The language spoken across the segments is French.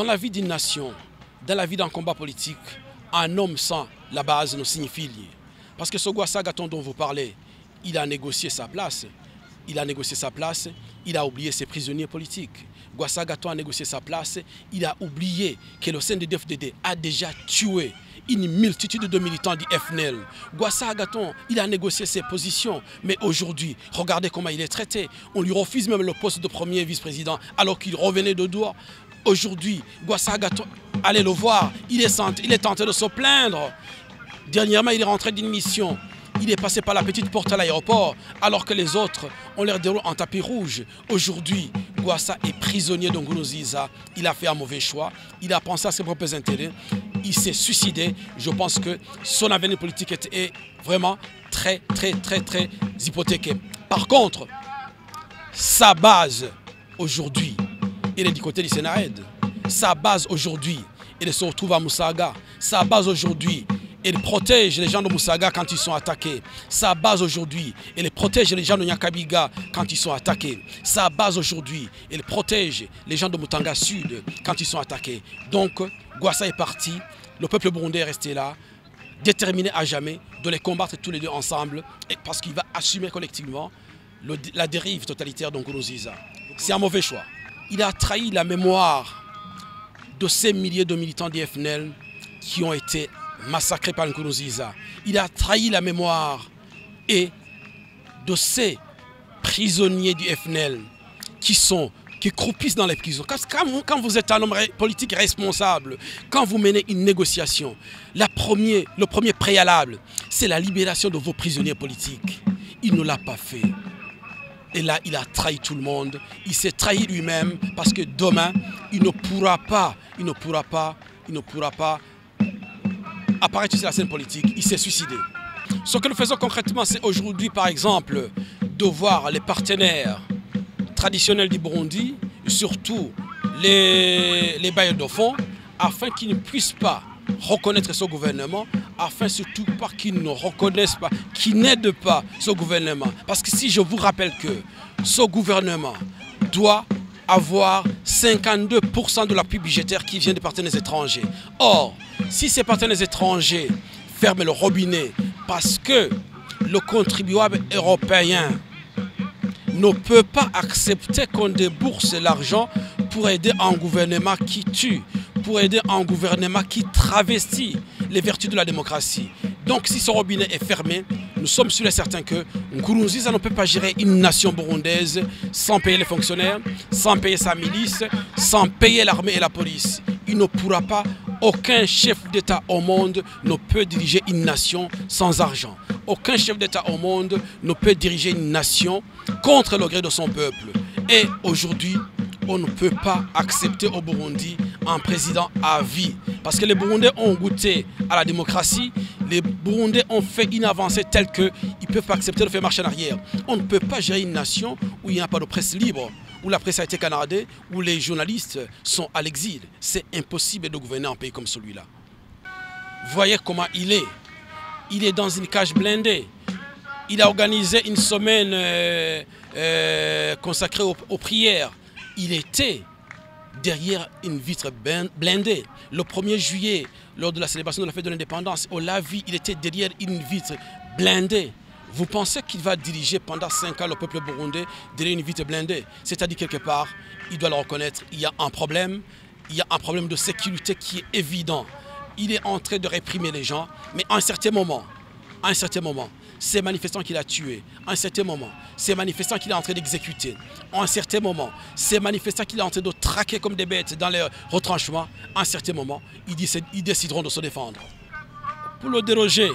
Dans la vie d'une nation, dans la vie d'un combat politique, un homme sans la base ne signifie lié. Parce que ce Gwassa Gaton dont vous parlez, il a négocié sa place. Il a négocié sa place, il a oublié ses prisonniers politiques. Gwassa Gaton a négocié sa place, il a oublié que le CNDD-FDD a déjà tué une multitude de militants du FNL. Gwassa Gaton, il a négocié ses positions, mais aujourd'hui, regardez comment il est traité. On lui refuse même le poste de premier vice-président alors qu'il revenait de droit. Aujourd'hui, Gwassa Gaton, allez le voir, il est tenté de se plaindre. Dernièrement, il est rentré d'une mission. Il est passé par la petite porte à l'aéroport, alors que les autres ont l'air déroulé en tapis rouge. Aujourd'hui, Gwassa est prisonnier de Nkurunziza. Il a fait un mauvais choix. Il a pensé à ses propres intérêts. Il s'est suicidé. Je pense que son avenir politique est vraiment très hypothéqué. Par contre, sa base aujourd'hui, il est du côté du Sénarède. Sa base aujourd'hui, il se retrouve à Moussaga. Sa base aujourd'hui, il protège les gens de Moussaga quand ils sont attaqués. Sa base aujourd'hui, il protège les gens de Nyakabiga quand ils sont attaqués. Sa base aujourd'hui, il protège les gens de Mutanga Sud quand ils sont attaqués. Donc, Gwassa est parti, le peuple burundais est resté là, déterminé à jamais de les combattre tous les deux ensemble, parce qu'il va assumer collectivement la dérive totalitaire de Nkurunziza. C'est un mauvais choix. Il a trahi la mémoire de ces milliers de militants du FNL qui ont été massacré par Nkurunziza. Il a trahi la mémoire et de ces prisonniers du FNL qui croupissent dans les prisons. Quand vous êtes un homme politique responsable, quand vous menez une négociation, le premier préalable, c'est la libération de vos prisonniers politiques. Il ne l'a pas fait. Et là, il a trahi tout le monde. Il s'est trahi lui-même parce que demain, il ne pourra pas apparaître sur la scène politique. Il s'est suicidé. Ce que nous faisons concrètement, c'est aujourd'hui, par exemple, de voir les partenaires traditionnels du Burundi, surtout les bailleurs de fonds, afin qu'ils ne puissent pas reconnaître ce gouvernement, afin surtout pas qu'ils ne reconnaissent pas, qu'ils n'aident pas ce gouvernement. Parce que si je vous rappelle que ce gouvernement doit avoir 52% de l'appui budgétaire qui vient des partenaires étrangers. Or, si ces partenaires étrangers ferment le robinet parce que le contribuable européen ne peut pas accepter qu'on débourse l'argent pour aider un gouvernement qui tue, pour aider un gouvernement qui travestit les vertus de la démocratie. Donc si ce robinet est fermé, nous sommes sûrs et certains que Nkurunziza ne peut pas gérer une nation burundaise sans payer les fonctionnaires, sans payer sa milice, sans payer l'armée et la police. Il ne pourra pas, aucun chef d'État au monde ne peut diriger une nation sans argent. Aucun chef d'État au monde ne peut diriger une nation contre le gré de son peuple. Et aujourd'hui, on ne peut pas accepter au Burundi un président à vie. Parce que les Burundais ont goûté à la démocratie, les Burundais ont fait une avancée telle qu'ils ne peuvent pas accepter de faire marche en arrière. On ne peut pas gérer une nation où il n'y a pas de presse libre, où la presse a été canardée, où les journalistes sont à l'exil. C'est impossible de gouverner un pays comme celui-là. Voyez comment il est. Il est dans une cage blindée. Il a organisé une semaine consacrée aux prières. Il était derrière une vitre blindée. Le 1er juillet, lors de la célébration de la fête de l'indépendance, au Lavi, il était derrière une vitre blindée. Vous pensez qu'il va diriger pendant 5 ans le peuple burundais derrière une vitre blindée? C'est-à-dire quelque part, il doit le reconnaître, il y a un problème de sécurité qui est évident. Il est en train de réprimer les gens, mais à un certain moment, ces manifestants qu'il a tués, à un certain moment, ces manifestants qu'il est en train d'exécuter, à un certain moment, ces manifestants qu'il est en train de traquer comme des bêtes dans les retranchements, à un certain moment, ils décideront de se défendre. Pour le déroger,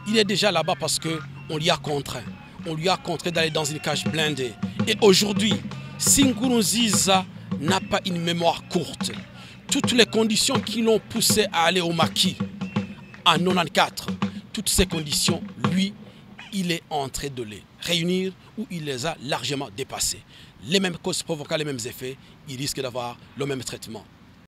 il est déjà là-bas parce qu'on lui a contraint. On lui a contraint d'aller dans une cage blindée. Et aujourd'hui, si Nkurunziza n'a pas une mémoire courte, toutes les conditions qui l'ont poussé à aller au maquis en 94, toutes ces conditions, lui, il est en train de les réunir ou il les a largement dépassées. Les mêmes causes provoquant les mêmes effets, il risque d'avoir le même traitement.